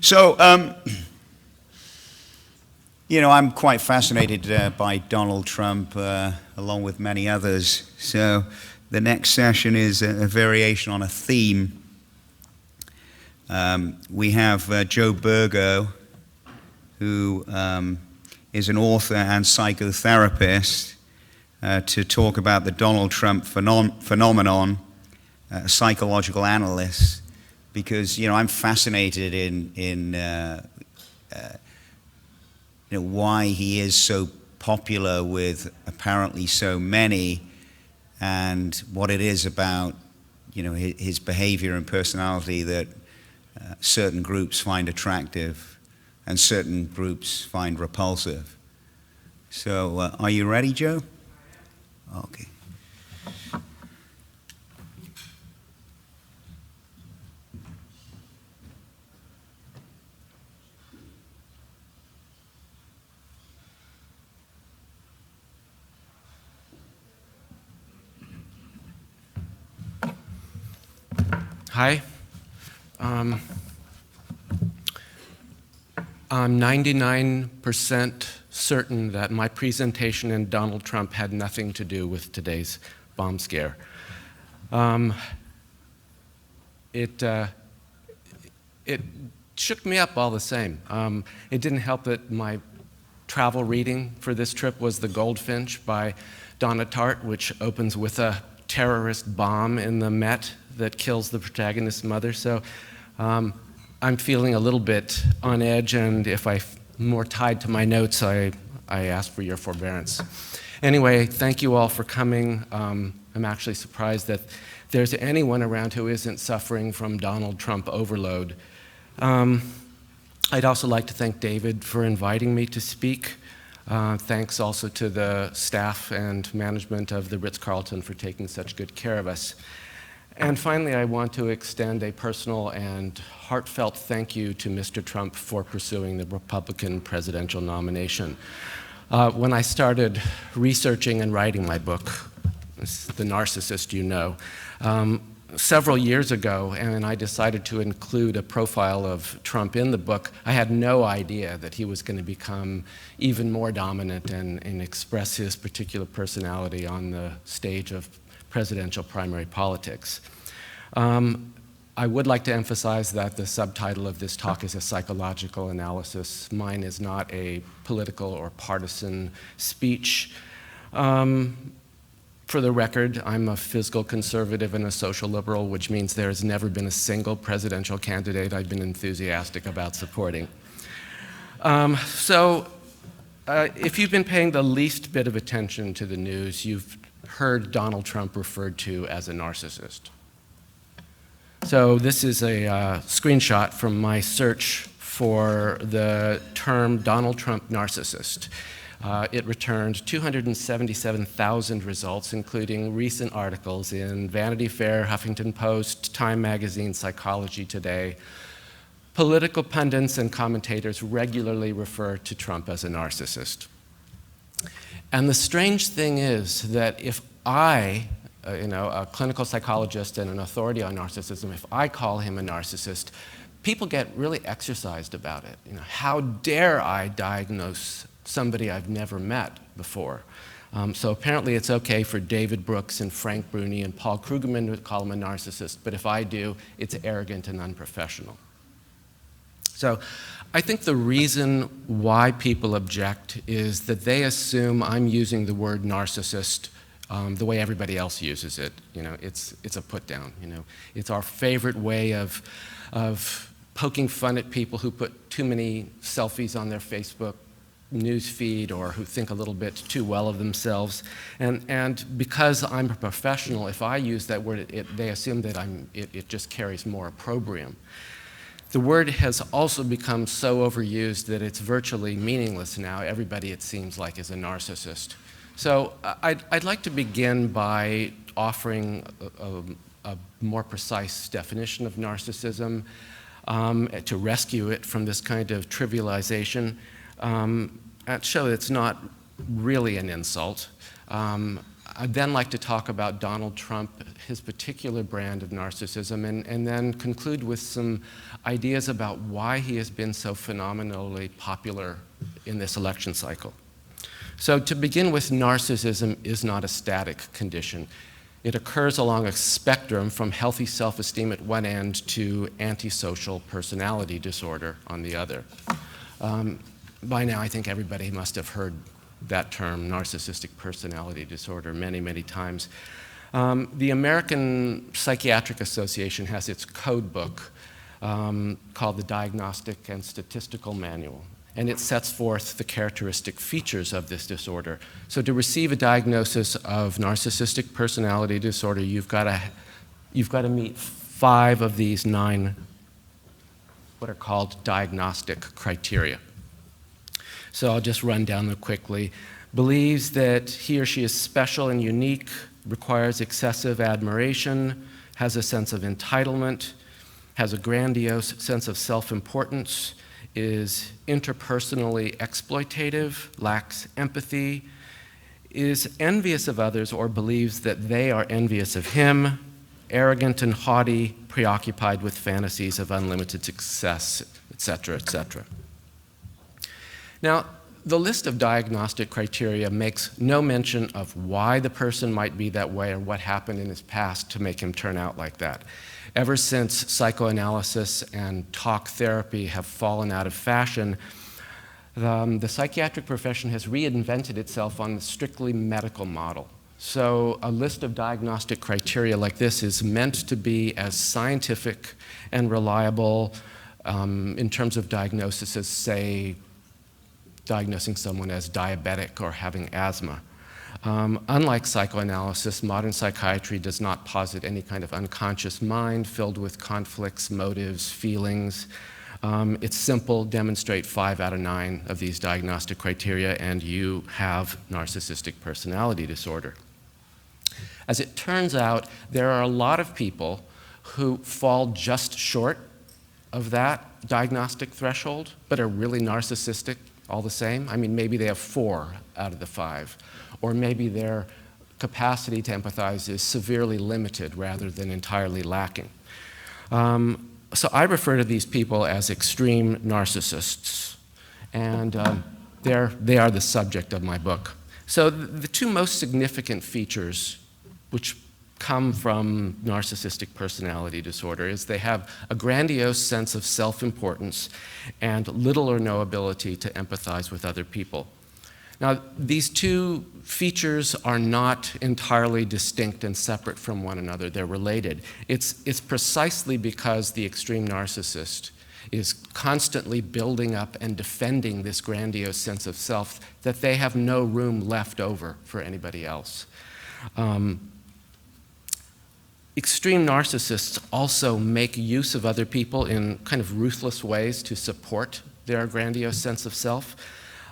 So, I'm quite fascinated by Donald Trump, along with many others. So the next session is a variation on a theme. We have Joe BURGO, who is an author and psychotherapist, to talk about the Donald Trump phenomenon, a psychological analyst, because I'm fascinated in why he is so popular with apparently so many, and what it is about his behavior and personality that certain groups find attractive and certain groups find repulsive. So, are you ready, Joe? Okay. Hi. I'm 99% certain that my presentation in Donald Trump had nothing to do with today's bomb scare. It shook me up all the same. It didn't help that my travel reading for this trip was The Goldfinch by Donna Tartt, which opens with a terrorist bomb in the Met that kills the protagonist's mother. So I'm feeling a little bit on edge, and if I'm more tied to my notes, I ask for your forbearance. Anyway, thank you all for coming. I'm actually surprised that there's anyone around who isn't suffering from Donald Trump overload. I'd also like to thank David for inviting me to speak. Thanks also to the staff and management of the Ritz-Carlton for taking such good care of us. And finally, I want to extend a personal and heartfelt thank you to Mr. Trump for pursuing the Republican presidential nomination. When I started researching and writing my book, The Narcissist, several years ago, and I decided to include a profile of Trump in the book, I had no idea that he was going to become even more dominant and express his particular personality on the stage of presidential primary politics. I would like to emphasize that the subtitle of this talk is a psychological analysis. Mine is not a political or partisan speech. For the record, I'm a fiscal conservative and a social liberal, which means there has never been a single presidential candidate I've been enthusiastic about supporting. If you've been paying the least bit of attention to the news, you've heard Donald Trump referred to as a narcissist. So this is a screenshot from my search for the term Donald Trump narcissist. It returned 277,000 results, including recent articles in Vanity Fair, Huffington Post, Time Magazine, Psychology Today. Political pundits and commentators regularly refer to Trump as a narcissist. And the strange thing is that if I, a clinical psychologist and an authority on narcissism, if I call him a narcissist, people get really exercised about it. How dare I diagnose somebody I've never met before? So apparently it's okay for David Brooks and Frank Bruni and Paul Krugman to call him a narcissist, but if I do, it's arrogant and unprofessional. So I think the reason why people object is that they assume I'm using the word narcissist the way everybody else uses it. It's a put down. It's our favorite way of poking fun at people who put too many selfies on their Facebook news feed or who think a little bit too well of themselves. And because I'm a professional, if I use that word, they assume that it just carries more opprobrium. The word has also become so overused that it's virtually meaningless now. Everybody, it seems like, is a narcissist. So I'd like to begin by offering a more precise definition of narcissism, to rescue it from this kind of trivialization, and show that it's not really an insult. I'd then like to talk about Donald Trump, his particular brand of narcissism, and then conclude with some ideas about why he has been so phenomenally popular in this election cycle. So to begin with, narcissism is not a static condition. It occurs along a spectrum from healthy self-esteem at one end to antisocial personality disorder on the other. By now, I think everybody must have heard that term, narcissistic personality disorder, many, many times. The American Psychiatric Association has its code book called the Diagnostic and Statistical Manual, and it sets forth the characteristic features of this disorder. So to receive a diagnosis of narcissistic personality disorder, you've got to meet 5 of these 9 what are called diagnostic criteria. So I'll just run down them quickly. Believes that he or she is special and unique, requires excessive admiration, has a sense of entitlement, has a grandiose sense of self-importance, is interpersonally exploitative, lacks empathy, is envious of others or believes that they are envious of him, arrogant and haughty, preoccupied with fantasies of unlimited success, etc., etc. Now, the list of diagnostic criteria makes no mention of why the person might be that way or what happened in his past to make him turn out like that. Ever since psychoanalysis and talk therapy have fallen out of fashion, the psychiatric profession has reinvented itself on the strictly medical model. So a list of diagnostic criteria like this is meant to be as scientific and reliable in terms of diagnosis as, say, diagnosing someone as diabetic or having asthma. Unlike psychoanalysis, modern psychiatry does not posit any kind of unconscious mind filled with conflicts, motives, feelings. It's simple, demonstrate 5 out of 9 of these diagnostic criteria and you have narcissistic personality disorder. As it turns out, there are a lot of people who fall just short of that diagnostic threshold, but are really narcissistic all the same. I mean, maybe they have 4 out of the 5, or maybe their capacity to empathize is severely limited rather than entirely lacking. So I refer to these people as extreme narcissists, and they are the subject of my book. So the 2 most significant features which come from narcissistic personality disorder is they have a grandiose sense of self-importance and little or no ability to empathize with other people. Now, these 2 features are not entirely distinct and separate from one another. They're related. It's precisely because the extreme narcissist is constantly building up and defending this grandiose sense of self that they have no room left over for anybody else. Extreme narcissists also make use of other people in kind of ruthless ways to support their grandiose sense of self.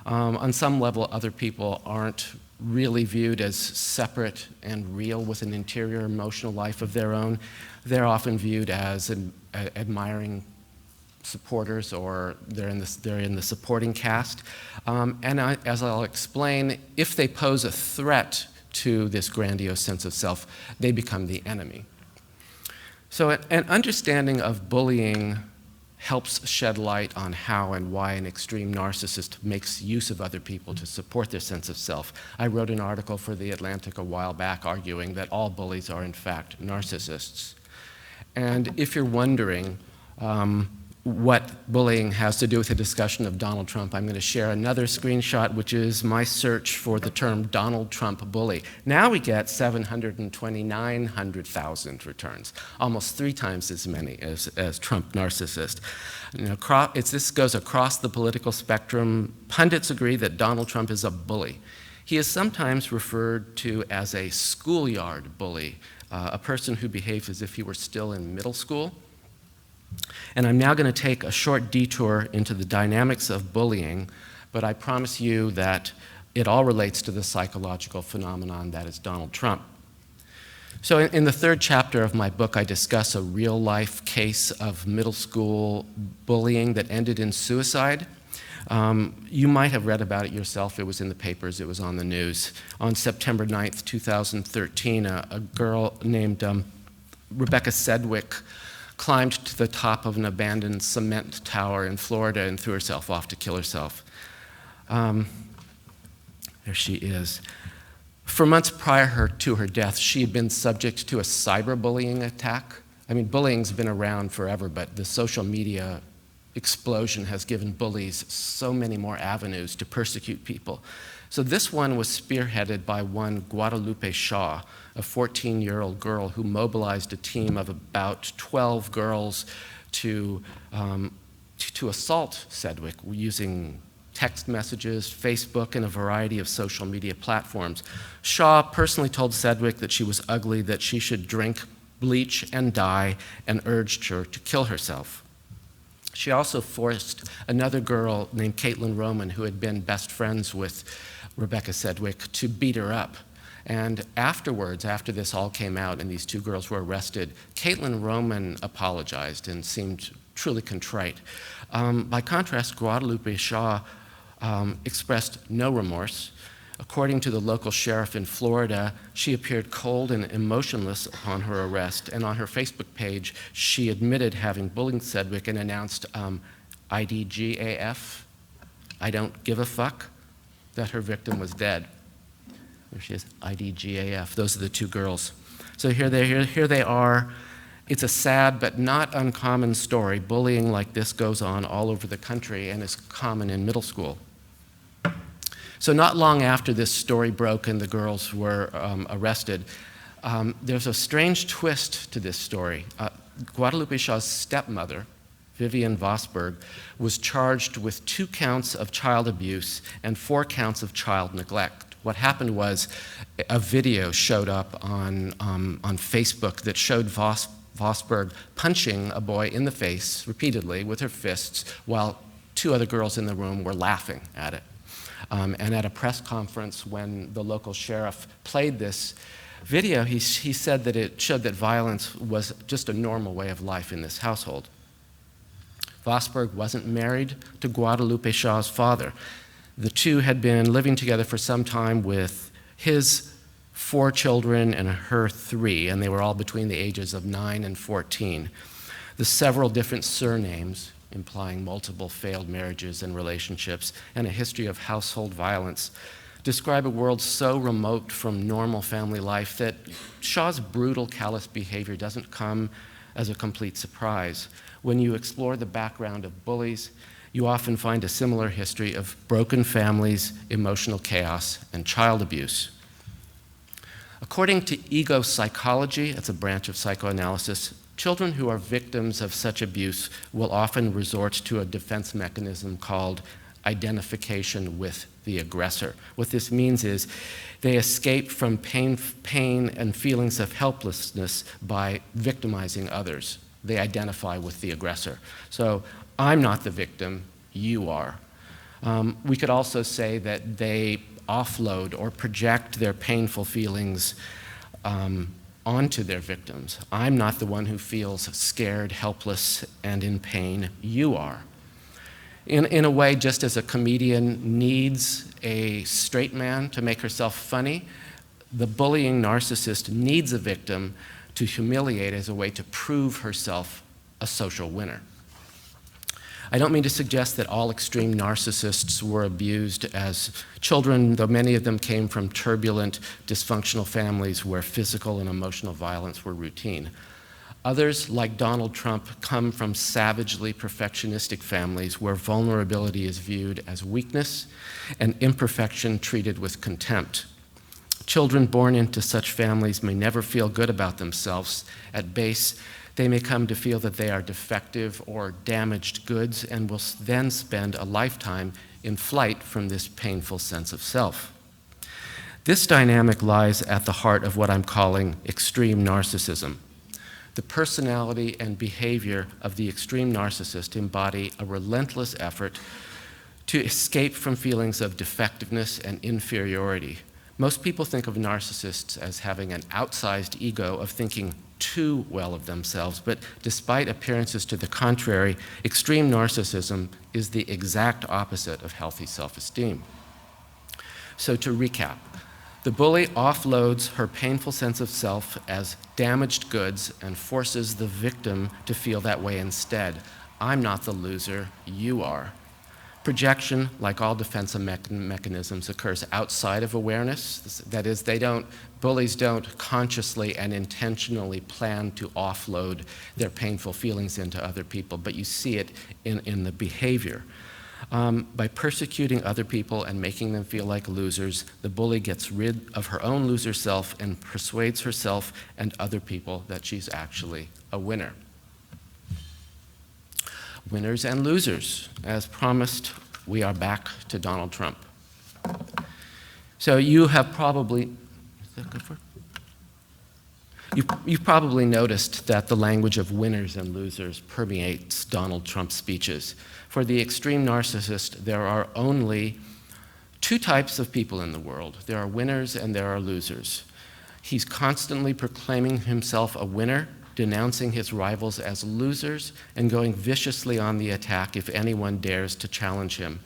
On some level, other people aren't really viewed as separate and real with an interior emotional life of their own. They're often viewed as admiring supporters, or they're in the supporting cast. As I'll explain, if they pose a threat to this grandiose sense of self, they become the enemy. So an understanding of bullying helps shed light on how and why an extreme narcissist makes use of other people to support their sense of self. I wrote an article for The Atlantic a while back arguing that all bullies are in fact narcissists. And if you're wondering what bullying has to do with a discussion of Donald Trump, I'm going to share another screenshot, which is my search for the term Donald Trump bully. Now we get 729,000 returns, almost 3 times as many as Trump narcissist. You know, this goes across the political spectrum. Pundits agree that Donald Trump is a bully. He is sometimes referred to as a schoolyard bully, a person who behaves as if he were still in middle school. And I'm now going to take a short detour into the dynamics of bullying, but I promise you that it all relates to the psychological phenomenon that is Donald Trump. So in the 3rd chapter of my book, I discuss a real-life case of middle school bullying that ended in suicide. You might have read about it yourself. It was in the papers. It was on the news. On September 9th, 2013, a girl named Rebecca Sedgwick climbed to the top of an abandoned cement tower in Florida and threw herself off to kill herself. There she is. For months prior to her death, she had been subject to a cyberbullying attack. I mean, bullying's been around forever, but the social media explosion has given bullies so many more avenues to persecute people. So this one was spearheaded by one Guadalupe Shaw, a 14-year-old girl who mobilized a team of about 12 girls to assault Sedgwick using text messages, Facebook, and a variety of social media platforms. Shaw personally told Sedgwick that she was ugly, that she should drink bleach and die, and urged her to kill herself. She also forced another girl named Caitlin Roman, who had been best friends with Rebecca Sedgwick, to beat her up. And afterwards, after this all came out and these two girls were arrested, Caitlin Roman apologized and seemed truly contrite. By contrast, Guadalupe Shaw expressed no remorse. According to the local sheriff in Florida, she appeared cold and emotionless upon her arrest, and on her Facebook page, she admitted having bullied Sedgwick and announced IDGAF, I don't give a fuck, that her victim was dead. There she is, IDGAF. Those are the two girls. So here they are. It's a sad but not uncommon story. Bullying like this goes on all over the country and is common in middle school. So not long after this story broke and the girls were arrested, there's a strange twist to this story. Guadalupe Shaw's stepmother, Vivian Vosberg, was charged with 2 counts of child abuse and 4 counts of child neglect. What happened was a video showed up on Facebook that showed Vosberg punching a boy in the face repeatedly with her fists while 2 other girls in the room were laughing at it. And at a press conference when the local sheriff played this video, he said that it showed that violence was just a normal way of life in this household. Vosberg wasn't married to Guadalupe Shaw's father. The two had been living together for some time with his 4 children and her 3, and they were all between the ages of 9 and 14. The several different surnames, implying multiple failed marriages and relationships, and a history of household violence, describe a world so remote from normal family life that Shaw's brutal, callous behavior doesn't come as a complete surprise. When you explore the background of bullies, you often find a similar history of broken families, emotional chaos, and child abuse. According to ego psychology, that's a branch of psychoanalysis, children who are victims of such abuse will often resort to a defense mechanism called identification with the aggressor. What this means is they escape from pain and feelings of helplessness by victimizing others. They identify with the aggressor. So I'm not the victim, you are. We could also say that they offload or project their painful feelings onto their victims. I'm not the one who feels scared, helpless, and in pain. You are. In a way, just as a comedian needs a straight man to make herself funny, the bullying narcissist needs a victim to humiliate as a way to prove herself a social winner. I don't mean to suggest that all extreme narcissists were abused as children, though many of them came from turbulent, dysfunctional families where physical and emotional violence were routine. Others, like Donald Trump, come from savagely perfectionistic families where vulnerability is viewed as weakness and imperfection treated with contempt. Children born into such families may never feel good about themselves. At base, they may come to feel that they are defective or damaged goods and will then spend a lifetime in flight from this painful sense of self. This dynamic lies at the heart of what I'm calling extreme narcissism. The personality and behavior of the extreme narcissist embody a relentless effort to escape from feelings of defectiveness and inferiority. Most people think of narcissists as having an outsized ego of thinking too well of themselves, but despite appearances to the contrary, extreme narcissism is the exact opposite of healthy self-esteem. So to recap, the bully offloads her painful sense of self as damaged goods and forces the victim to feel that way instead. I'm not the loser, you are. Projection, like all defensive mechanisms, occurs outside of awareness. That is, bullies don't consciously and intentionally plan to offload their painful feelings into other people, but you see it in the behavior. By persecuting other people and making them feel like losers, the bully gets rid of her own loser self and persuades herself and other people that she's actually a winner. Winners and losers. As promised, we are back to Donald Trump. So you have probably, is that good for? You've probably noticed that the language of winners and losers permeates Donald Trump's speeches. For the extreme narcissist, there are only two types of people in the world. There are winners and there are losers. He's constantly proclaiming himself a winner, denouncing his rivals as losers, and going viciously on the attack if anyone dares to challenge him.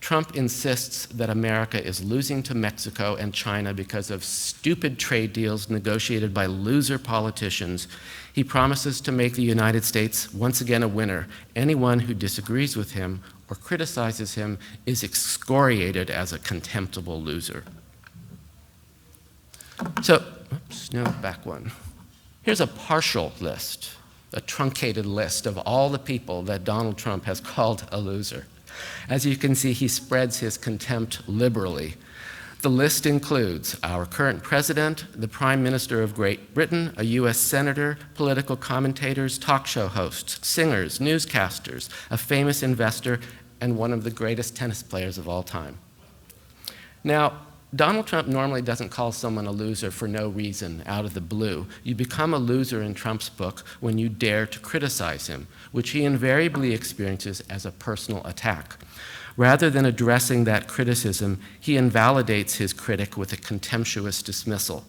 Trump insists that America is losing to Mexico and China because of stupid trade deals negotiated by loser politicians. He promises to make the United States once again a winner. Anyone who disagrees with him or criticizes him is excoriated as a contemptible loser. So, back one. Here's a partial list, a truncated list of all the people that Donald Trump has called a loser. As you can see, he spreads his contempt liberally. The list includes our current president, the Prime Minister of Great Britain, a US senator, political commentators, talk show hosts, singers, newscasters, a famous investor, and one of the greatest tennis players of all time. Now, Donald Trump normally doesn't call someone a loser for no reason, out of the blue. You become a loser in Trump's book when you dare to criticize him, which he invariably experiences as a personal attack. Rather than addressing that criticism, he invalidates his critic with a contemptuous dismissal.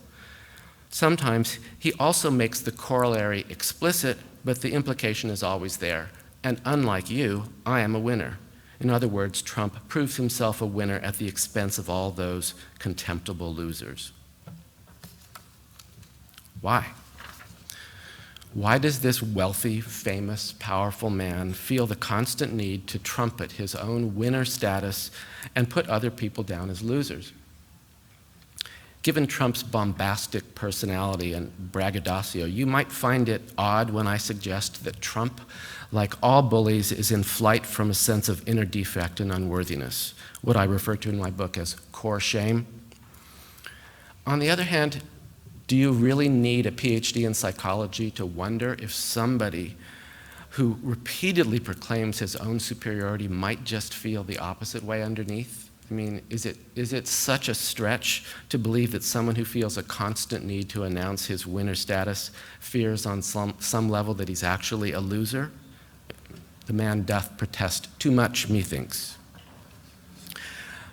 Sometimes he also makes the corollary explicit, but the implication is always there. And unlike you, I am a winner. In other words, Trump proves himself a winner at the expense of all those contemptible losers. Why? Why does this wealthy, famous, powerful man feel the constant need to trumpet his own winner status and put other people down as losers? Given Trump's bombastic personality and braggadocio, you might find it odd when I suggest that Trump, like all bullies, is in flight from a sense of inner defect and unworthiness, what I refer to in my book as core shame. On the other hand, do you really need a PhD in psychology to wonder if somebody who repeatedly proclaims his own superiority might just feel the opposite way underneath? I mean, is it such a stretch to believe that someone who feels a constant need to announce his winner status fears on some level that he's actually a loser? The man doth protest too much, methinks.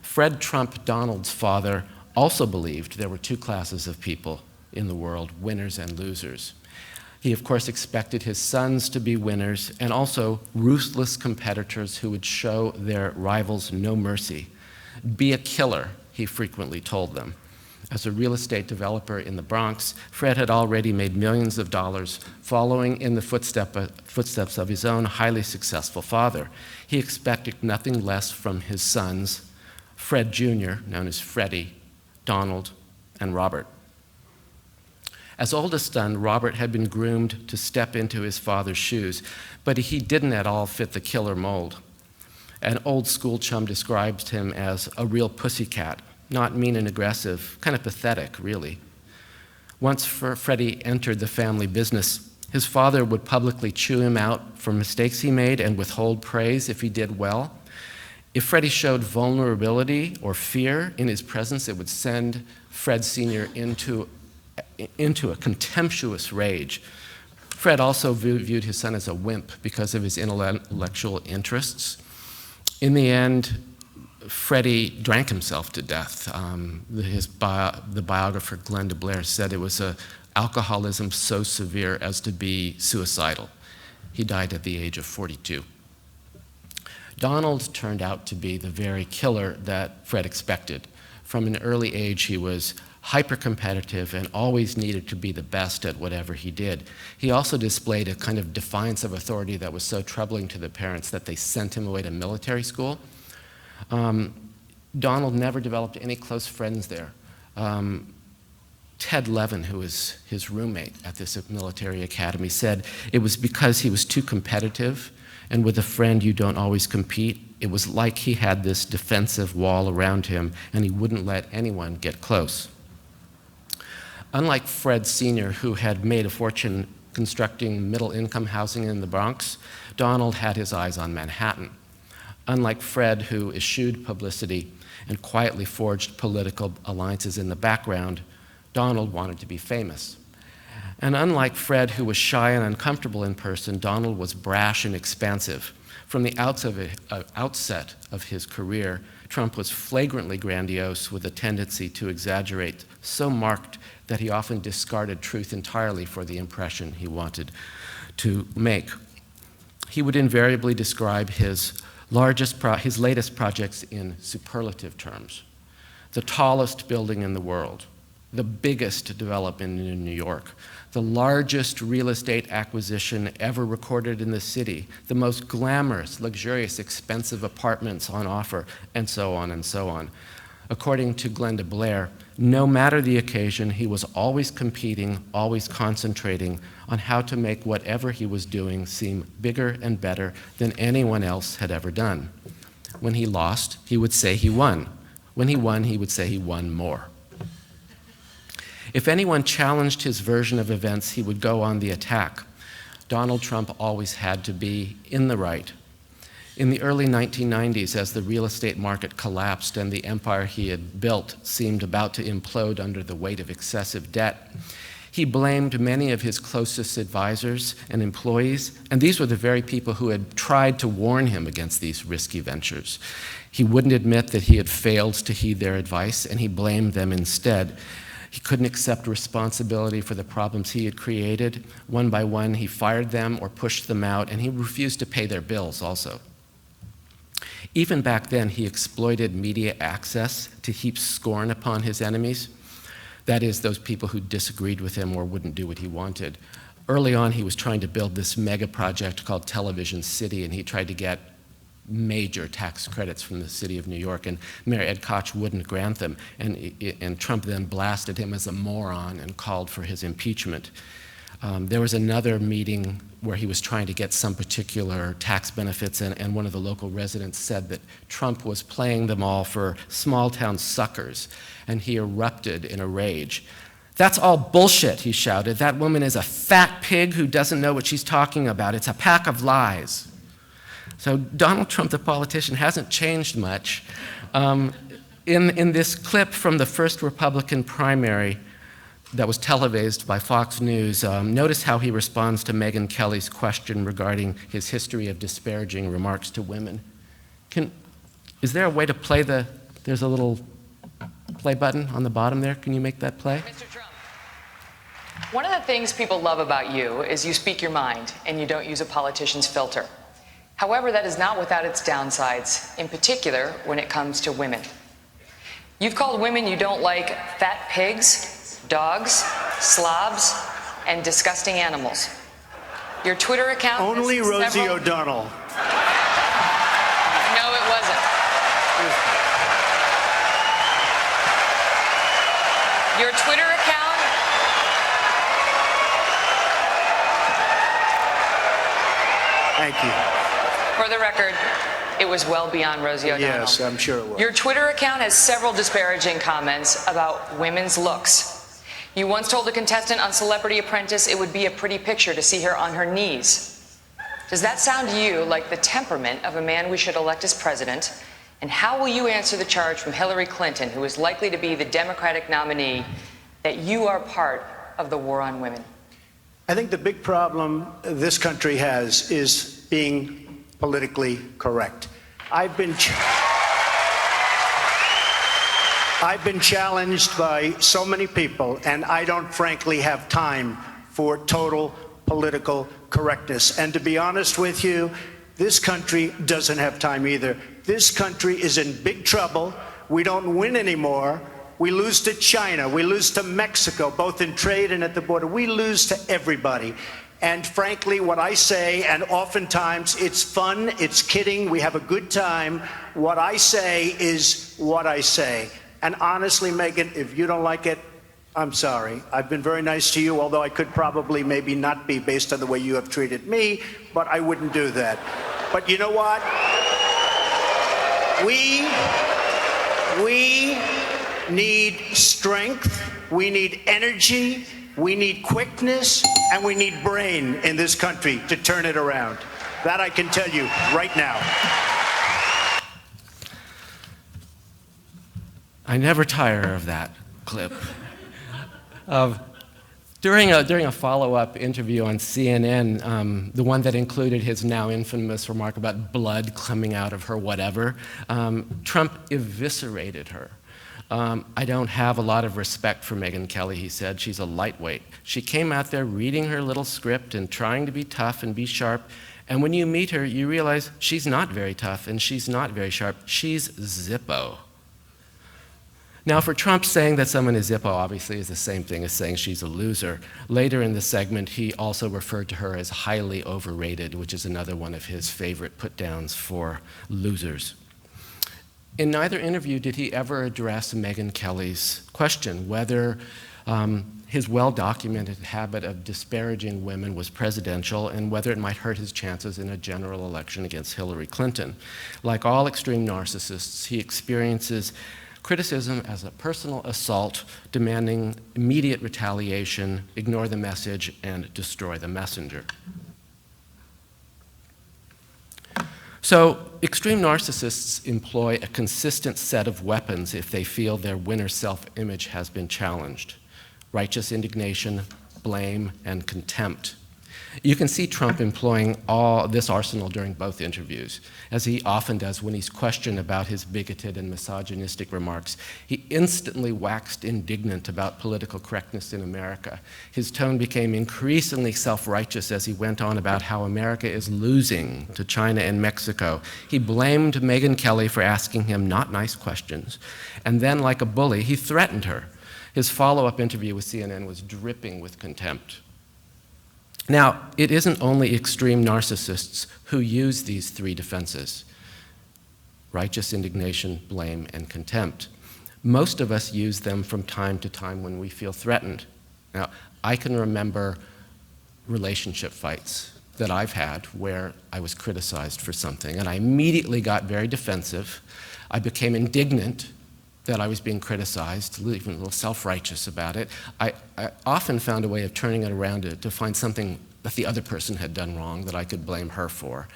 Fred Trump Donald's father also believed there were two classes of people in the world, winners and losers. He, of course, expected his sons to be winners and also ruthless competitors who would show their rivals no mercy. Be a killer, he frequently told them. As a real estate developer in the Bronx, Fred had already made millions of dollars, following in the footsteps of his own highly successful father. He expected nothing less from his sons, Fred Jr., known as Freddie, Donald, and Robert. As oldest son, Robert had been groomed to step into his father's shoes, but he didn't at all fit the killer mold. An old school chum described him as a real pussycat, not mean and aggressive, kind of pathetic, really. Once Freddie entered the family business, his father would publicly chew him out for mistakes he made and withhold praise if he did well. If Freddie showed vulnerability or fear in his presence, it would send Fred Sr. into a contemptuous rage. Fred also viewed his son as a wimp because of his intellectual interests. In the end, Freddie drank himself to death. The biographer Glenda Blair said it was a alcoholism so severe as to be suicidal. He died at the age of 42. Donald turned out to be the very killer that Fred expected. From an early age, he was hyper-competitive and always needed to be the best at whatever he did. He also displayed a kind of defiance of authority that was so troubling to the parents that they sent him away to military school. Donald never developed any close friends there. Ted Levin, who was his roommate at this military academy, said it was because he was too competitive, and with a friend you don't always compete. It was like he had this defensive wall around him, and he wouldn't let anyone get close. Unlike Fred Sr., who had made a fortune constructing middle-income housing in the Bronx, Donald had his eyes on Manhattan. Unlike Fred, who eschewed publicity and quietly forged political alliances in the background, Donald wanted to be famous. And unlike Fred, who was shy and uncomfortable in person, Donald was brash and expansive. From the outset of his career, Trump was flagrantly grandiose with a tendency to exaggerate, so marked that he often discarded truth entirely for the impression he wanted to make. He would invariably describe his latest projects in superlative terms. The tallest building in the world, the biggest development in New York, the largest real estate acquisition ever recorded in the city, the most glamorous, luxurious, expensive apartments on offer, and so on and so on. According to Glenda Blair, no matter the occasion, he was always competing, always concentrating on how to make whatever he was doing seem bigger and better than anyone else had ever done. When he lost, he would say he won. When he won, he would say he won more. If anyone challenged his version of events, he would go on the attack. Donald Trump always had to be in the right. In the early 1990s, as the real estate market collapsed and the empire he had built seemed about to implode under the weight of excessive debt, he blamed many of his closest advisors and employees, and these were the very people who had tried to warn him against these risky ventures. He wouldn't admit that he had failed to heed their advice, and he blamed them instead. He couldn't accept responsibility for the problems he had created. One by one, he fired them or pushed them out, and he refused to pay their bills also. Even back then, he exploited media access to heap scorn upon his enemies. That is, those people who disagreed with him or wouldn't do what he wanted. Early on, he was trying to build this mega project called Television City, and he tried to get major tax credits from the city of New York, and Mayor Ed Koch wouldn't grant them, and Trump then blasted him as a moron and called for his impeachment. There was another meeting where he was trying to get some particular tax benefits, and one of the local residents said that Trump was playing them all for small-town suckers, and he erupted in a rage. "That's all bullshit," he shouted. "That woman is a fat pig who doesn't know what she's talking about. It's a pack of lies." So Donald Trump, the politician, hasn't changed much. In this clip from the first Republican primary that was televised by Fox News, notice how he responds to Megyn Kelly's question regarding his history of disparaging remarks to women. Is there a way to play there's a little play button on the bottom there. Can you make that play? Mr. Trump, one of the things people love about you is you speak your mind and you don't use a politician's filter. However, that is not without its downsides, in particular when it comes to women. You've called women you don't like fat pigs, dogs, slobs, and disgusting animals. Your Twitter account... Only Rosie O'Donnell. No, it wasn't. Your Twitter account... Thank you. For the record, it was well beyond Rosie O'Donnell. Yes, I'm sure it was. Your Twitter account has several disparaging comments about women's looks. You once told a contestant on Celebrity Apprentice it would be a pretty picture to see her on her knees. Does that sound to you like the temperament of a man we should elect as president? And how will you answer the charge from Hillary Clinton, who is likely to be the Democratic nominee, that you are part of the war on women? I think the big problem this country has is being politically correct. I've been I've been challenged by so many people, and I don't frankly have time for total political correctness. And to be honest with you, this country doesn't have time either. This country is in big trouble. We don't win anymore. We lose to China. We lose to Mexico, both in trade and at the border. We lose to everybody. And frankly, what I say, and oftentimes it's fun, it's kidding, we have a good time, what I say is what I say. And honestly, Megan, if you don't like it, I'm sorry. I've been very nice to you, although I could probably maybe not be based on the way you have treated me, but I wouldn't do that. But you know what? We need strength, we need energy, we need quickness, and we need brain in this country to turn it around. That I can tell you right now. I never tire of that clip. During a follow-up interview on CNN, the one that included his now infamous remark about blood coming out of her whatever, Trump eviscerated her. I don't have a lot of respect for Megyn Kelly, he said. She's a lightweight. She came out there reading her little script and trying to be tough and be sharp. And when you meet her, you realize she's not very tough and she's not very sharp. She's Zippo. Now, for Trump, saying that someone is Zippo obviously is the same thing as saying she's a loser. Later in the segment, he also referred to her as highly overrated, which is another one of his favorite put-downs for losers. In neither interview did he ever address Megyn Kelly's question whether his well-documented habit of disparaging women was presidential and whether it might hurt his chances in a general election against Hillary Clinton. Like all extreme narcissists, he experiences criticism as a personal assault, demanding immediate retaliation, ignore the message, and destroy the messenger. So, extreme narcissists employ a consistent set of weapons if they feel their winner self-image has been challenged: righteous indignation, blame, and contempt. You can see Trump employing all this arsenal during both interviews, as he often does when he's questioned about his bigoted and misogynistic remarks. He instantly waxed indignant about political correctness in America. His tone became increasingly self-righteous as he went on about how America is losing to China and Mexico. He blamed Megyn Kelly for asking him not nice questions, and then, like a bully, he threatened her. His follow-up interview with CNN was dripping with contempt. Now, it isn't only extreme narcissists who use these three defenses: righteous indignation, blame, and contempt. Most of us use them from time to time when we feel threatened. Now, I can remember relationship fights that I've had where I was criticized for something, and I immediately got very defensive. I became indignant that I was being criticized, even a little self-righteous about it. I often found a way of turning it around to find something that the other person had done wrong that I could blame her for.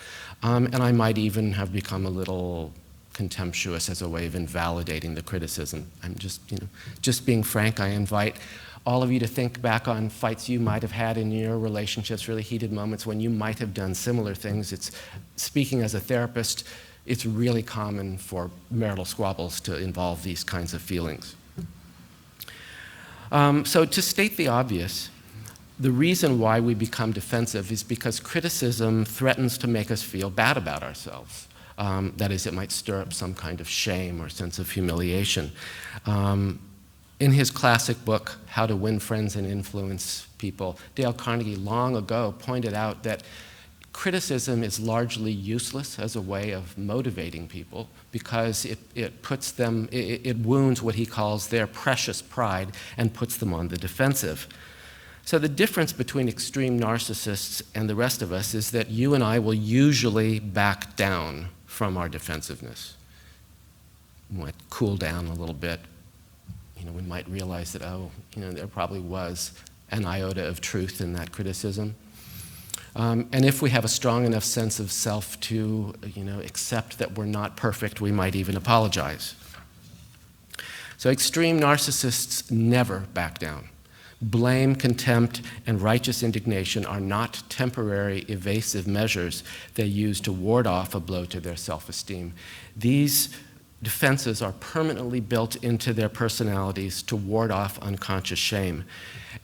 And I might even have become a little contemptuous as a way of invalidating the criticism. I'm just being frank. I invite all of you to think back on fights you might have had in your relationships, really heated moments when you might have done similar things. Speaking as a therapist, it's really common for marital squabbles to involve these kinds of feelings. So to state the obvious, the reason why we become defensive is because criticism threatens to make us feel bad about ourselves. That is, it might stir up some kind of shame or sense of humiliation. In his classic book, How to Win Friends and Influence People, Dale Carnegie long ago pointed out that criticism is largely useless as a way of motivating people because it wounds what he calls their precious pride and puts them on the defensive. So the difference between extreme narcissists and the rest of us is that you and I will usually back down from our defensiveness. We might cool down a little bit. We might realize that, there probably was an iota of truth in that criticism. And if we have a strong enough sense of self to, accept that we're not perfect, we might even apologize. So extreme narcissists never back down. Blame, contempt, and righteous indignation are not temporary evasive measures they use to ward off a blow to their self-esteem. These defenses are permanently built into their personalities to ward off unconscious shame.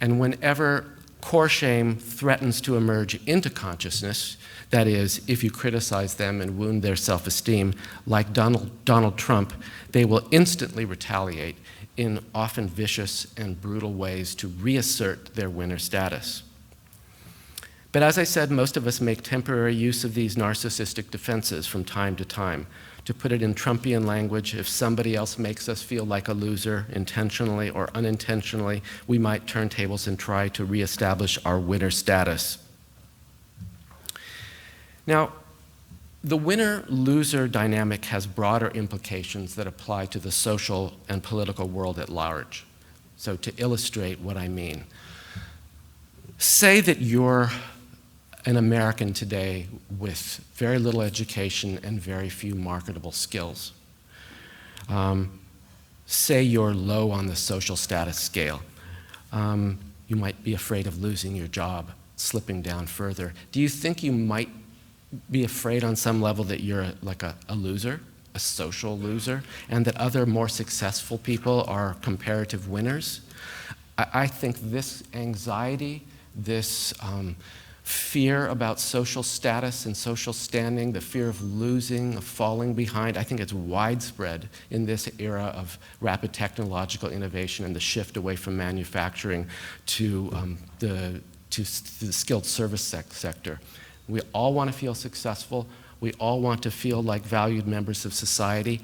And whenever core shame threatens to emerge into consciousness, that is, if you criticize them and wound their self-esteem, like Donald Trump, they will instantly retaliate in often vicious and brutal ways to reassert their winner status. But as I said, most of us make temporary use of these narcissistic defenses from time to time. To put it in Trumpian language, if somebody else makes us feel like a loser, intentionally or unintentionally, we might turn tables and try to reestablish our winner status. Now, the winner-loser dynamic has broader implications that apply to the social and political world at large. So to illustrate what I mean, say that you're an American today with very little education and very few marketable skills. Say you're low on the social status scale. You might be afraid of losing your job, slipping down further. Do you think you might be afraid on some level that you're like a loser, a social loser, and that other more successful people are comparative winners? I think this anxiety, this fear about social status and social standing, the fear of losing, of falling behind, I think it's widespread in this era of rapid technological innovation and the shift away from manufacturing to the skilled service sector. We all want to feel successful. We all want to feel like valued members of society.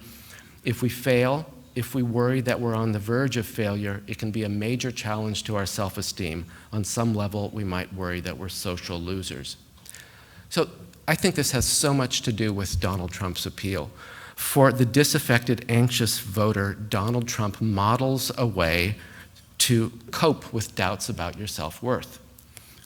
If we fail, if we worry that we're on the verge of failure, it can be a major challenge to our self-esteem. On some level, we might worry that we're social losers. So I think this has so much to do with Donald Trump's appeal. For the disaffected, anxious voter, Donald Trump models a way to cope with doubts about your self-worth.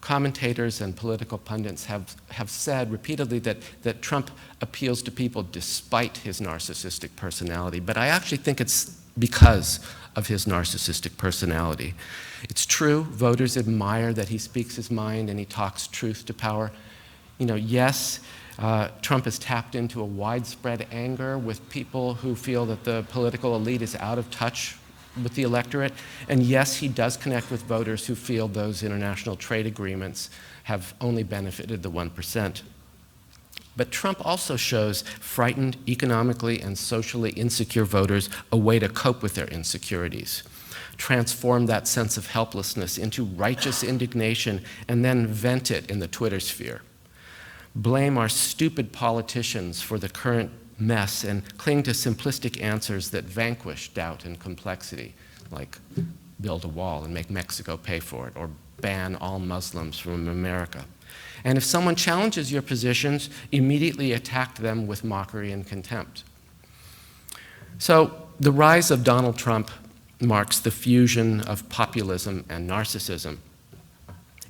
Commentators and political pundits have said repeatedly that Trump appeals to people despite his narcissistic personality, but I actually think it's because of his narcissistic personality. It's true, voters admire that he speaks his mind and he talks truth to power. You know, yes, Trump has tapped into a widespread anger with people who feel that the political elite is out of touch with the electorate. And yes, he does connect with voters who feel those international trade agreements have only benefited the 1%. But Trump also shows frightened, economically and socially insecure voters a way to cope with their insecurities, transform that sense of helplessness into righteous indignation, and then vent it in the Twitter sphere. Blame our stupid politicians for the current mess and cling to simplistic answers that vanquish doubt and complexity, like build a wall and make Mexico pay for it, or ban all Muslims from America. And if someone challenges your positions, immediately attack them with mockery and contempt. So the rise of Donald Trump marks the fusion of populism and narcissism.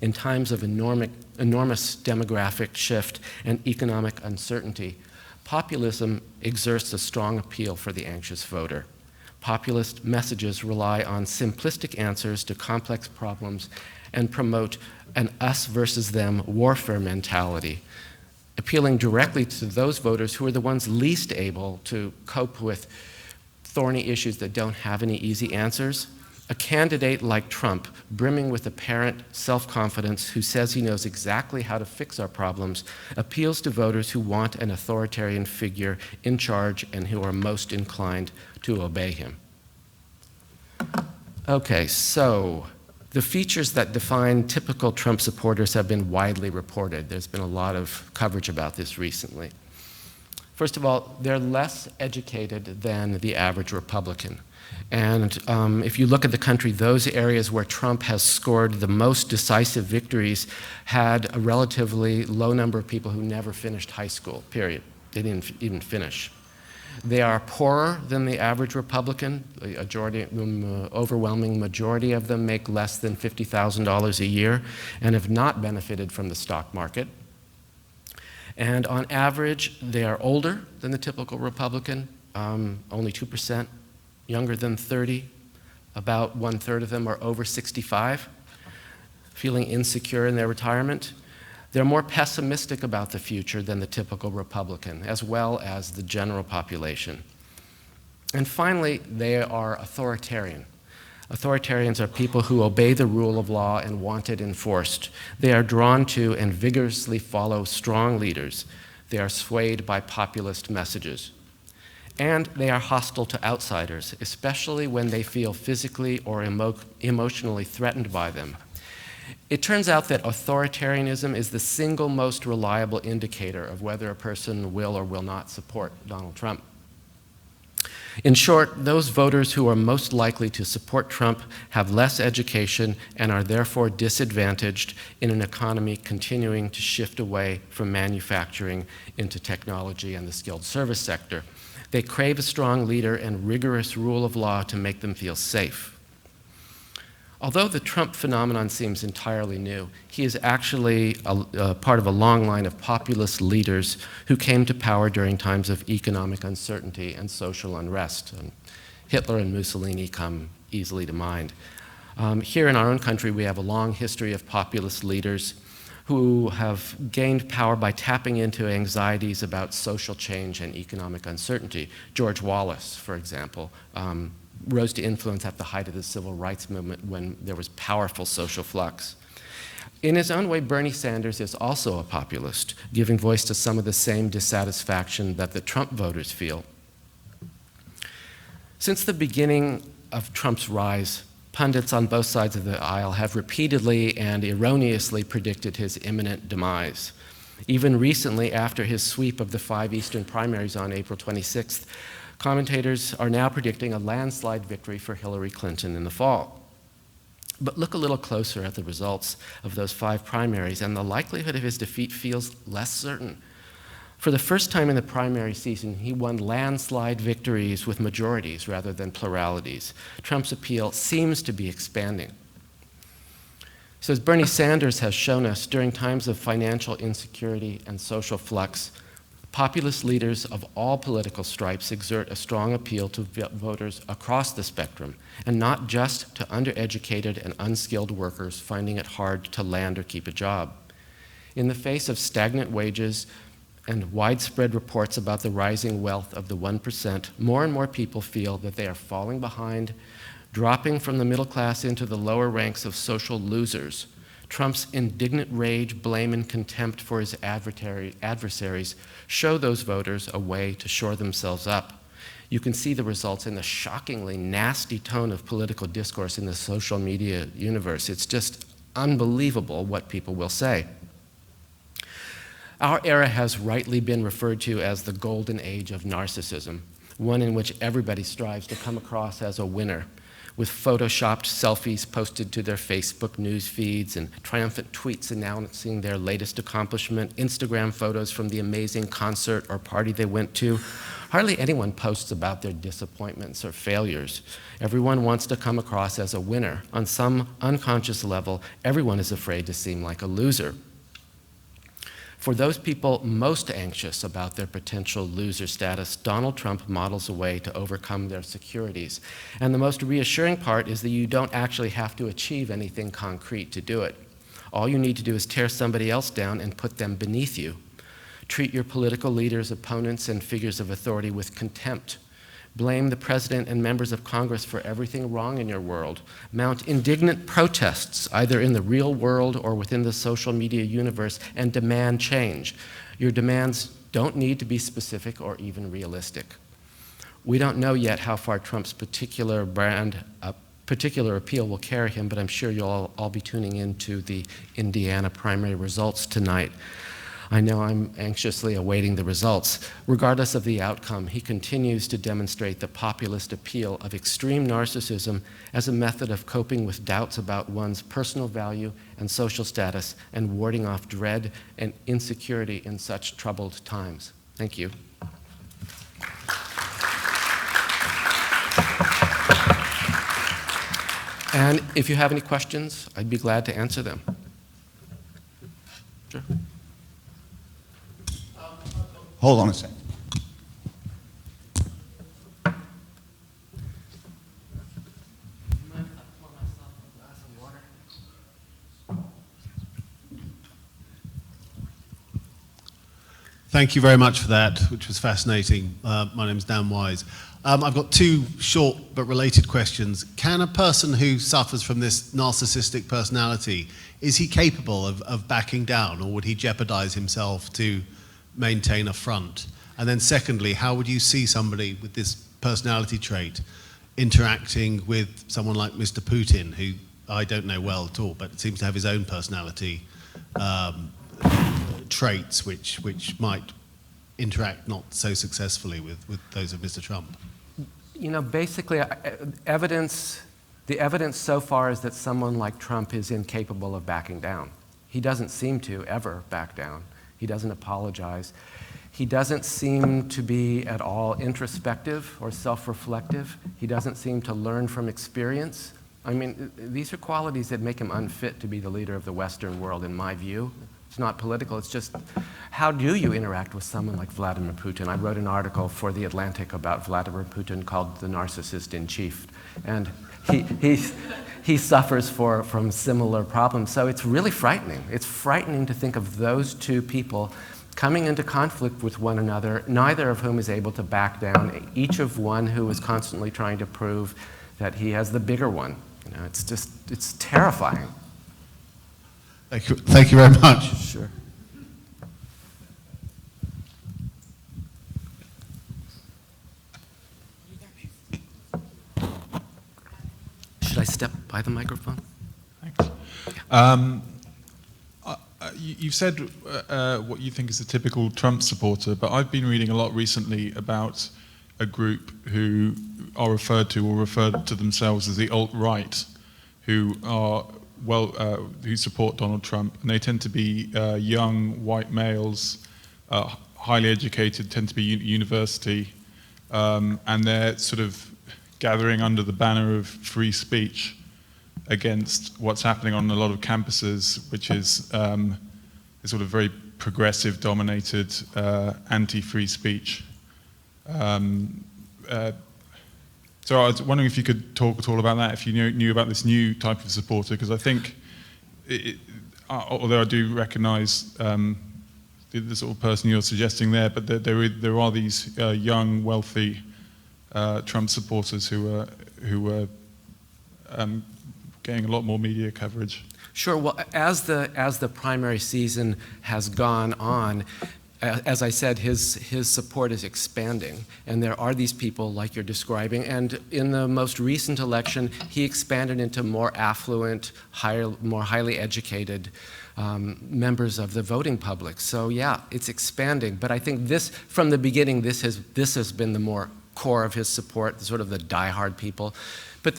In times of enormous demographic shift and economic uncertainty, populism exerts a strong appeal for the anxious voter. Populist messages rely on simplistic answers to complex problems and promote an us versus them warfare mentality, appealing directly to those voters who are the ones least able to cope with thorny issues that don't have any easy answers. A candidate like Trump, brimming with apparent self-confidence, who says he knows exactly how to fix our problems, appeals to voters who want an authoritarian figure in charge and who are most inclined to obey him. Okay, so the features that define typical Trump supporters have been widely reported. There's been a lot of coverage about this recently. First of all, they're less educated than the average Republican. And if you look at the country, those areas where Trump has scored the most decisive victories had a relatively low number of people who never finished high school, period. They didn't even finish. They are poorer than the average Republican. The overwhelming majority of them make less than $50,000 a year and have not benefited from the stock market. And on average, they are older than the typical Republican, only 2%. Younger than 30, about 1/3 of them are over 65, feeling insecure in their retirement. They're more pessimistic about the future than the typical Republican, as well as the general population. And finally, they are authoritarian. Authoritarians are people who obey the rule of law and want it enforced. They are drawn to and vigorously follow strong leaders. They are swayed by populist messages. And they are hostile to outsiders, especially when they feel physically or emotionally threatened by them. It turns out that authoritarianism is the single most reliable indicator of whether a person will or will not support Donald Trump. In short, those voters who are most likely to support Trump have less education and are therefore disadvantaged in an economy continuing to shift away from manufacturing into technology and the skilled service sector. They crave a strong leader and rigorous rule of law to make them feel safe. Although the Trump phenomenon seems entirely new, he is actually a part of a long line of populist leaders who came to power during times of economic uncertainty and social unrest. Hitler and Mussolini come easily to mind. Here in our own country, we have a long history of populist leaders who have gained power by tapping into anxieties about social change and economic uncertainty. George Wallace, for example, rose to influence at the height of the civil rights movement when there was powerful social flux. In his own way, Bernie Sanders is also a populist, giving voice to some of the same dissatisfaction that the Trump voters feel. Since the beginning of Trump's rise, pundits on both sides of the aisle have repeatedly and erroneously predicted his imminent demise. Even recently, after his sweep of the 5 Eastern primaries on April 26th, commentators are now predicting a landslide victory for Hillary Clinton in the fall. But look a little closer at the results of those 5 primaries, and the likelihood of his defeat feels less certain. For the first time in the primary season, he won landslide victories with majorities rather than pluralities. Trump's appeal seems to be expanding. So as Bernie Sanders has shown us, during times of financial insecurity and social flux, populist leaders of all political stripes exert a strong appeal to voters across the spectrum, and not just to undereducated and unskilled workers finding it hard to land or keep a job. In the face of stagnant wages and widespread reports about the rising wealth of the 1%, more and more people feel that they are falling behind, dropping from the middle class into the lower ranks of social losers. Trump's indignant rage, blame, and contempt for his adversaries show those voters a way to shore themselves up. You can see the results in the shockingly nasty tone of political discourse in the social media universe. It's just unbelievable what people will say. Our era has rightly been referred to as the golden age of narcissism, one in which everybody strives to come across as a winner, with photoshopped selfies posted to their Facebook news feeds and triumphant tweets announcing their latest accomplishment, Instagram photos from the amazing concert or party they went to. Hardly anyone posts about their disappointments or failures. Everyone wants to come across as a winner. On some unconscious level, everyone is afraid to seem like a loser. For those people most anxious about their potential loser status, Donald Trump models a way to overcome their securities. And the most reassuring part is that you don't actually have to achieve anything concrete to do it. All you need to do is tear somebody else down and put them beneath you. Treat your political leaders, opponents, and figures of authority with contempt. Blame the president and members of Congress for everything wrong in your world. Mount indignant protests, either in the real world or within the social media universe, and demand change. Your demands don't need to be specific or even realistic. We don't know yet how far Trump's particular appeal will carry him, but I'm sure you'll all be tuning into the Indiana primary results tonight. I know I'm anxiously awaiting the results. Regardless of the outcome, he continues to demonstrate the populist appeal of extreme narcissism as a method of coping with doubts about one's personal value and social status and warding off dread and insecurity in such troubled times. Thank you. And if you have any questions, I'd be glad to answer them. Sure. Hold on a second. Thank you very much for that, which was fascinating. My name's Dan Wise. I've got two short but related questions. Can a person who suffers from this narcissistic personality, is he capable of backing down, or would he jeopardize himself to maintain a front? And then secondly, how would you see somebody with this personality trait interacting with someone like Mr. Putin, who I don't know well at all, but seems to have his own personality traits which might interact not so successfully with those of Mr. Trump? You know, basically, the evidence so far is that someone like Trump is incapable of backing down. He doesn't seem to ever back down. He doesn't apologize. He doesn't seem to be at all introspective or self-reflective. He doesn't seem to learn from experience. I mean, these are qualities that make him unfit to be the leader of the Western world, in my view. It's not political, it's just, how do you interact with someone like Vladimir Putin? I wrote an article for The Atlantic about Vladimir Putin called The Narcissist in Chief, and he suffers from similar problems. So it's really frightening. It's frightening to think of those two people coming into conflict with one another, neither of whom is able to back down, each of one who is constantly trying to prove that he has the bigger one. You know, it's terrifying. Thank you very much. Sure. Should I step by the microphone? Thanks. You've said what you think is a typical Trump supporter, but I've been reading a lot recently about a group who are referred to themselves as the alt-right, who are who support Donald Trump, and they tend to be young white males, highly educated, tend to be university, and they're sort of gathering under the banner of free speech against what's happening on a lot of campuses, which is a sort of very progressive dominated anti-free speech. So I was wondering if you could talk at all about that, if you knew about this new type of supporter, because I think, although I do recognise the sort of person you're suggesting there, but there are these young, wealthy Trump supporters who are getting a lot more media coverage. Sure. Well, as the primary season has gone on, as I said, his support is expanding, and there are these people like you're describing. And in the most recent election, he expanded into more affluent, more highly educated members of the voting public. So yeah, it's expanding. But I think from the beginning, this has been the more core of his support, sort of the diehard people. But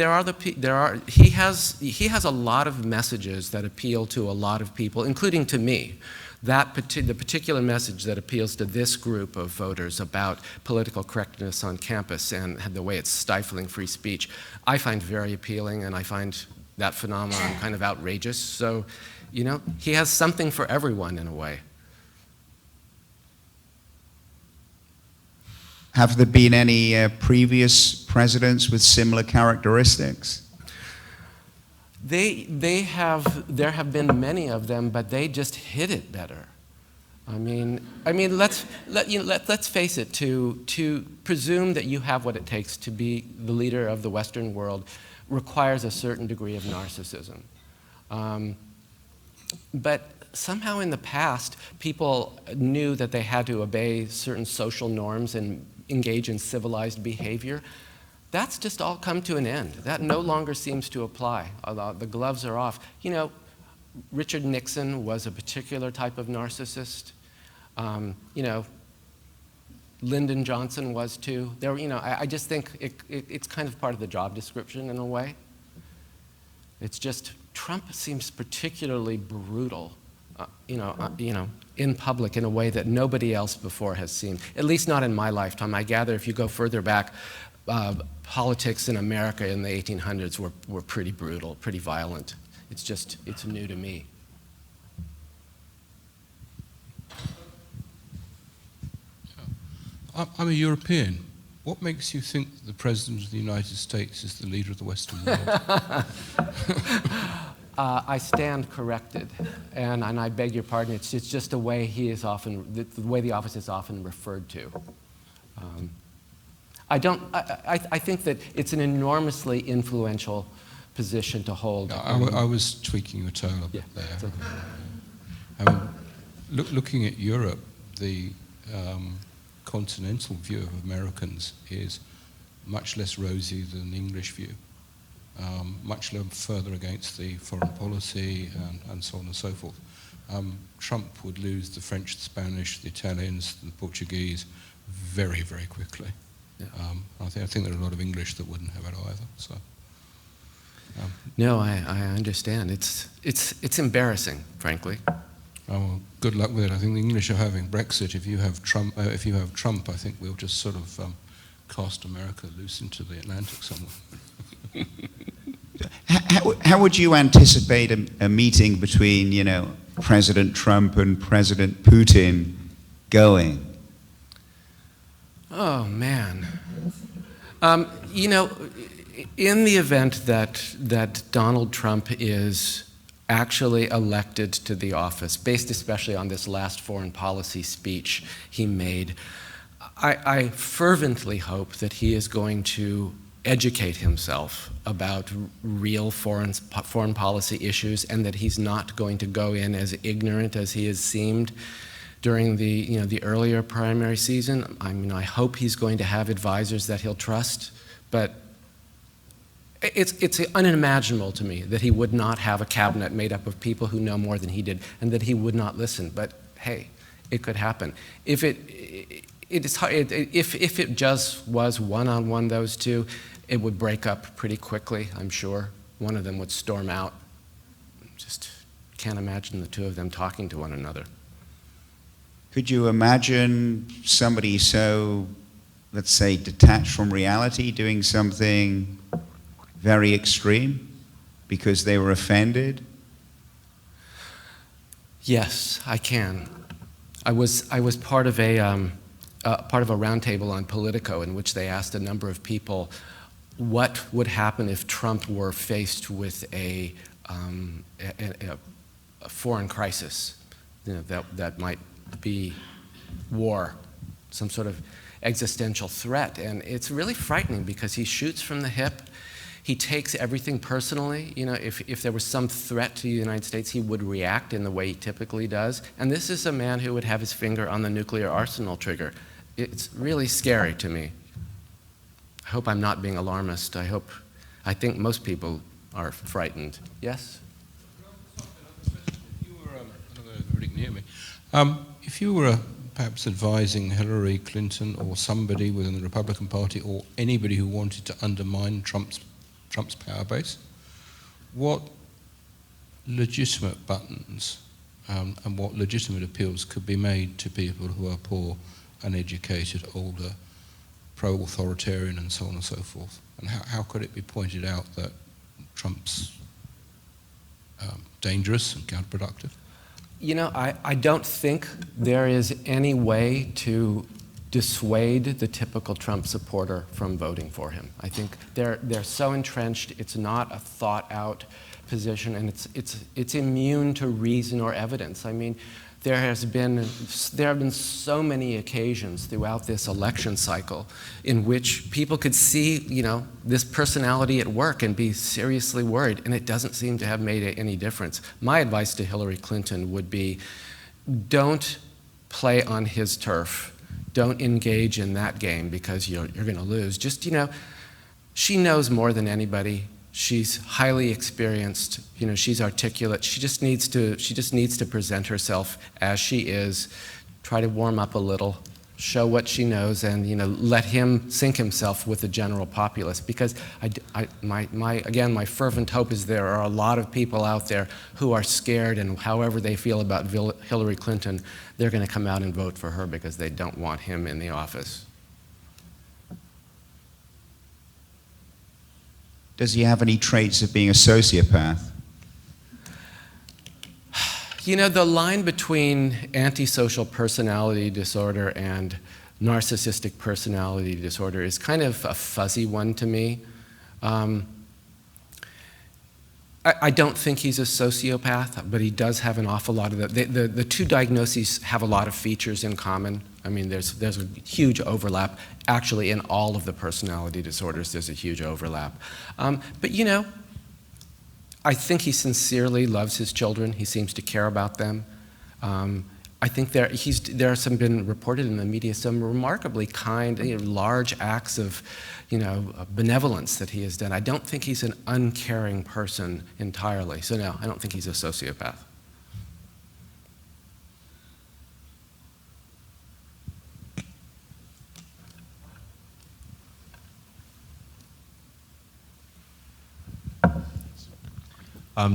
he has a lot of messages that appeal to a lot of people, including to me. The particular message that appeals to this group of voters about political correctness on campus and the way it's stifling free speech, I find very appealing, and I find that phenomenon kind of outrageous. So, you know, he has something for everyone in a way. Have there been any previous presidents with similar characteristics? There have been many of them, but they just hid it better. I mean, let's face it. To presume that you have what it takes to be the leader of the Western world requires a certain degree of narcissism. But somehow in the past, people knew that they had to obey certain social norms and engage in civilized behavior. That's just all come to an end. That no longer seems to apply. The gloves are off. You know, Richard Nixon was a particular type of narcissist. You know, Lyndon Johnson was too. I just think it's kind of part of the job description in a way. It's just Trump seems particularly brutal, in public in a way that nobody else before has seen. At least not in my lifetime. I gather if you go further back, politics in America in the 1800s were pretty brutal, pretty violent. It's new to me. I'm a European. What makes you think the President of the United States is the leader of the Western world? I stand corrected, and I beg your pardon. It's just the way the way the office is often referred to. I think that it's an enormously influential position to hold. I was tweaking your tone a bit there. Okay. I mean, looking at Europe, the continental view of Americans is much less rosy than the English view, much further against the foreign policy and so on and so forth. Trump would lose the French, the Spanish, the Italians, the Portuguese very, very quickly. Yeah. I think there are a lot of English that wouldn't have it either. So. No, I understand. It's embarrassing, frankly. Oh, good luck with it. I think the English are having Brexit. If you have Trump, I think we'll just sort of cast America loose into the Atlantic somewhere. How would you anticipate a meeting between, President Trump and President Putin going? Oh, man. In the event that Donald Trump is actually elected to the office, based especially on this last foreign policy speech he made, I fervently hope that he is going to educate himself about real foreign policy issues, and that he's not going to go in as ignorant as he has seemed during the earlier primary season. I mean, I hope he's going to have advisors that he'll trust, but it's unimaginable to me that he would not have a cabinet made up of people who know more than he did, and that he would not listen. But hey, it could happen. If it just was one-on-one, those two, it would break up pretty quickly, I'm sure. One of them would storm out. Just can't imagine the two of them talking to one another. Could you imagine somebody so, let's say, detached from reality doing something very extreme because they were offended? Yes, I can. I was part of a roundtable on Politico in which they asked a number of people what would happen if Trump were faced with a foreign crisis, that might be war, some sort of existential threat. And it's really frightening because he shoots from the hip. He takes everything personally. If there was some threat to the United States, he would react in the way he typically does. And this is a man who would have his finger on the nuclear arsenal trigger. It's really scary to me. I hope I'm not being alarmist. I think most people are frightened. Yes? If you were perhaps advising Hillary Clinton or somebody within the Republican Party or anybody who wanted to undermine Trump's power base, what legitimate buttons and what legitimate appeals could be made to people who are poor, uneducated, older, pro-authoritarian, and so on and so forth? And how could it be pointed out that Trump's dangerous and counterproductive? I don't think there is any way to dissuade the typical Trump supporter from voting for him. I think they're so entrenched, it's not a thought-out position, and it's immune to reason or evidence. I mean, there have been so many occasions throughout this election cycle in which people could see, this personality at work and be seriously worried, and it doesn't seem to have made any difference. My advice to Hillary Clinton would be, don't play on his turf. Don't engage in that game because you're going to lose. Just, she knows more than anybody. She's highly experienced, she's articulate. She just needs to present herself as she is, try to warm up a little, show what she knows, and let him sink himself with the general populace. Because my fervent hope is there are a lot of people out there who are scared, and however they feel about Hillary Clinton, they're going to come out and vote for her because they don't want him in the office. Does he have any traits of being a sociopath? The line between antisocial personality disorder and narcissistic personality disorder is kind of a fuzzy one to me. I don't think he's a sociopath, but he does have an awful lot of the two diagnoses have a lot of features in common. I mean, there's a huge overlap. Actually, in all of the personality disorders, there's a huge overlap. But you know, I think he sincerely loves his children. He seems to care about them. I think there are some been reported in the media some remarkably kind, large acts of, benevolence that he has done. I don't think he's an uncaring person entirely. So no, I don't think he's a sociopath.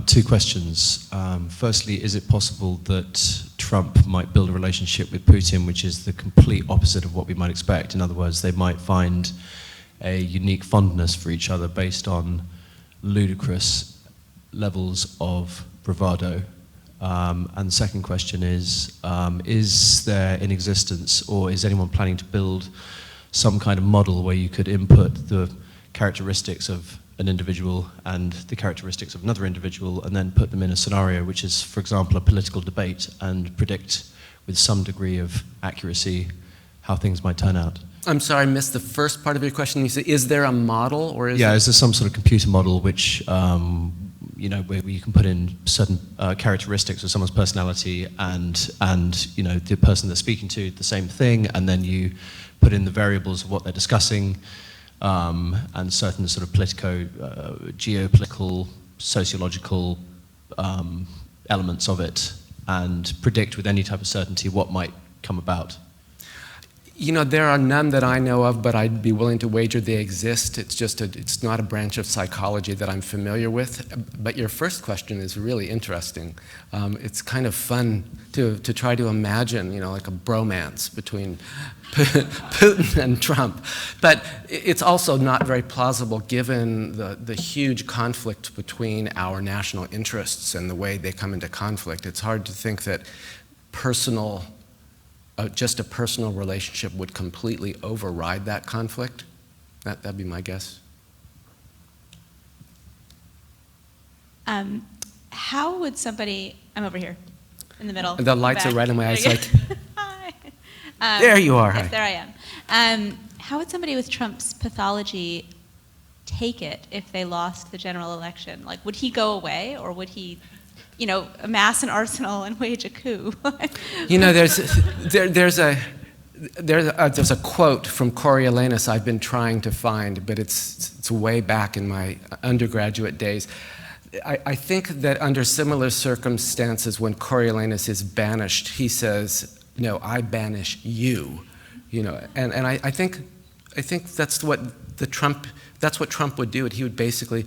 Two questions. Firstly, is it possible that Trump might build a relationship with Putin which is the complete opposite of what we might expect? In other words, they might find a unique fondness for each other based on ludicrous levels of bravado. And the second question is there in existence, or is anyone planning to build some kind of model where you could input the characteristics of an individual and the characteristics of another individual and then put them in a scenario which is, for example, a political debate and predict with some degree of accuracy how things might turn out? I'm sorry, I missed the first part of your question. You said, is there a model, or is is there some sort of computer model which, where you can put in certain characteristics of someone's personality and the person they're speaking to, the same thing, and then you put in the variables of what they're discussing, and certain sort of geopolitical, sociological elements of it, and predict with any type of certainty what might come about? There are none that I know of, but I'd be willing to wager they exist. It's not a branch of psychology that I'm familiar with. But your first question is really interesting. It's kind of fun to try to imagine, like a bromance between Putin and Trump. But it's also not very plausible given the huge conflict between our national interests and the way they come into conflict. It's hard to think that just a personal relationship would completely override that conflict. That'd be my guess. How would somebody, I'm over here, in the middle. The lights are right in my eyes. Hi. There you are. Yes, Hi. there I am. How would somebody with Trump's pathology take it if they lost the general election? Like, would he go away, or would he amass an arsenal and wage a coup? There's a quote from Coriolanus I've been trying to find, but it's way back in my undergraduate days. I think that under similar circumstances, when Coriolanus is banished, he says, "No, I banish you," and I think that's what Trump would do. He would basically,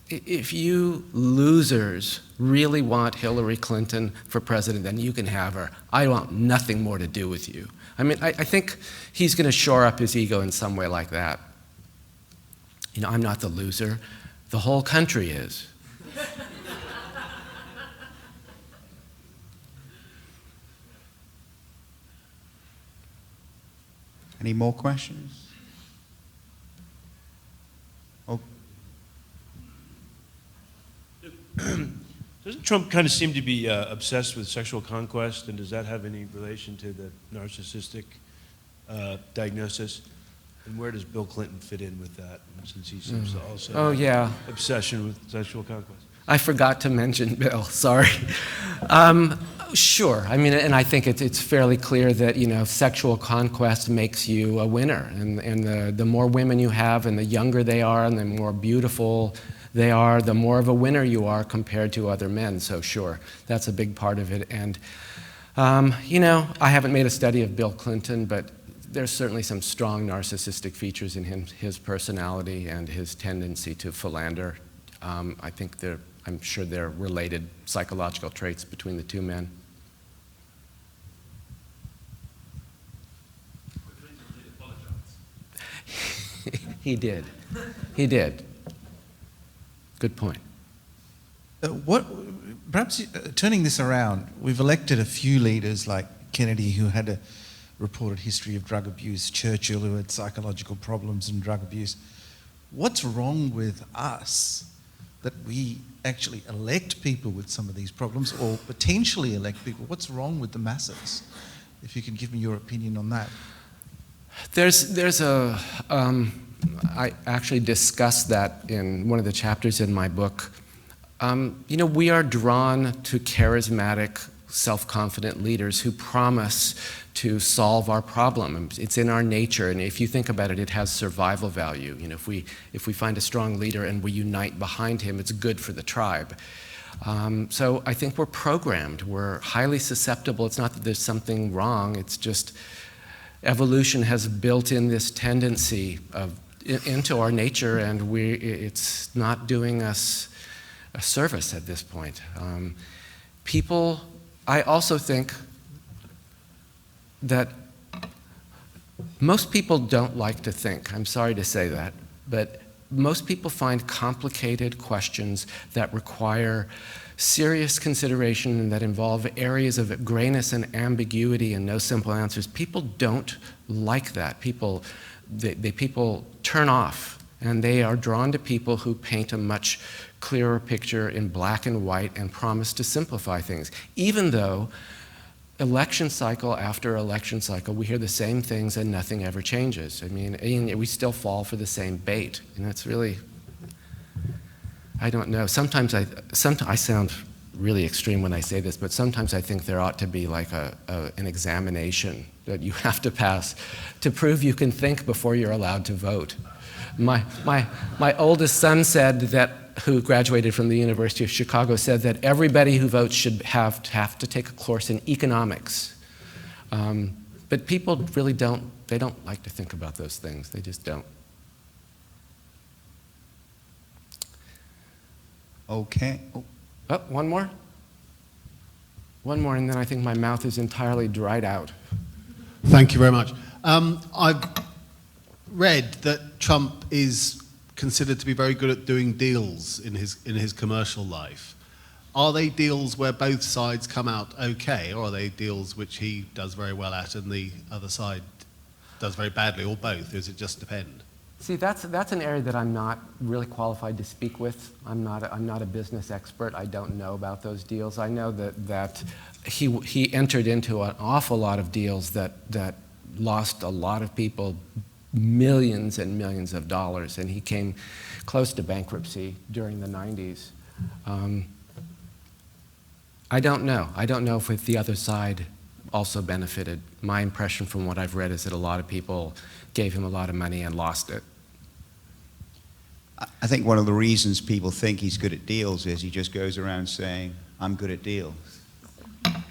if you losers really want Hillary Clinton for president, then you can have her. I want nothing more to do with you. I mean, I think he's going to shore up his ego in some way like that. I'm not the loser. The whole country is. Any more questions? Doesn't Trump kind of seem to be obsessed with sexual conquest, and does that have any relation to the narcissistic diagnosis? And where does Bill Clinton fit in with that, since he seems to also have obsession with sexual conquest? I forgot to mention Bill, sorry. Sure, I mean, and I think it's fairly clear that, sexual conquest makes you a winner, and the more women you have, and the younger they are, and the more beautiful they are, the more of a winner you are compared to other men. So sure, that's a big part of it. And, I haven't made a study of Bill Clinton, but there's certainly some strong narcissistic features in his personality and his tendency to philander. I'm sure there are related psychological traits between the two men. He did. He did. Good point. Perhaps turning this around, we've elected a few leaders like Kennedy, who had a reported history of drug abuse, Churchill, who had psychological problems and drug abuse. What's wrong with us that we actually elect people with some of these problems, or potentially elect people? What's wrong with the masses? If you can give me your opinion on that. I actually discussed that in one of the chapters in my book. We are drawn to charismatic, self-confident leaders who promise to solve our problem. It's in our nature, and if you think about it, it has survival value. If we find a strong leader and we unite behind him, it's good for the tribe. So I think we're programmed. We're highly susceptible. It's not that there's something wrong. It's just evolution has built in this tendency into our nature, and it's not doing us a service at this point. I also think that most people don't like to think. I'm sorry to say that, but most people find complicated questions that require serious consideration and that involve areas of grayness and ambiguity and no simple answers. People don't like that. People turn off, and they are drawn to people who paint a much clearer picture in black and white and promise to simplify things. Even though election cycle after election cycle, we hear the same things and nothing ever changes. I mean, we still fall for the same bait, and that's really, I don't know. Sometimes I sound really extreme when I say this, but sometimes I think there ought to be like an examination that you have to pass to prove you can think before you're allowed to vote. My oldest son said that, who graduated from the University of Chicago, said that everybody who votes should have to take a course in economics. But people really don't like to think about those things. They just don't. Okay. Oh, one more? One more, and then I think my mouth is entirely dried out. Thank you very much. I've read that Trump is considered to be very good at doing deals in his commercial life. Are they deals where both sides come out okay, or are they deals which he does very well at and the other side does very badly, or both? Does it just depend? See, that's an area that I'm not really qualified to speak with. I'm not a business expert. I don't know about those deals. I know that he entered into an awful lot of deals that lost a lot of people millions and millions of dollars, and he came close to bankruptcy during the 90s. I don't know. I don't know if the other side also benefited. My impression from what I've read is that a lot of people gave him a lot of money and lost it. I think one of the reasons people think he's good at deals is he just goes around saying, I'm good at deals.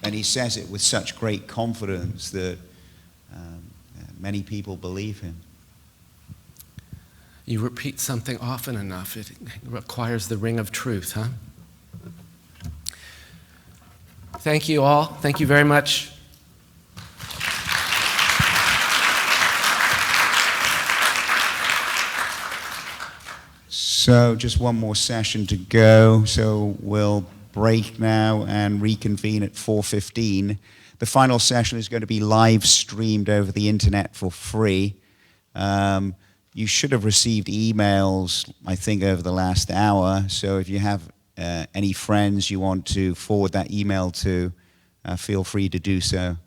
And he says it with such great confidence that many people believe him. You repeat something often enough, it requires the ring of truth, huh? Thank you all. Thank you very much. So just one more session to go. So we'll break now and reconvene at 4:15. The final session is going to be live streamed over the internet for free. You should have received emails, I think, over the last hour. So if you have any friends you want to forward that email to, feel free to do so.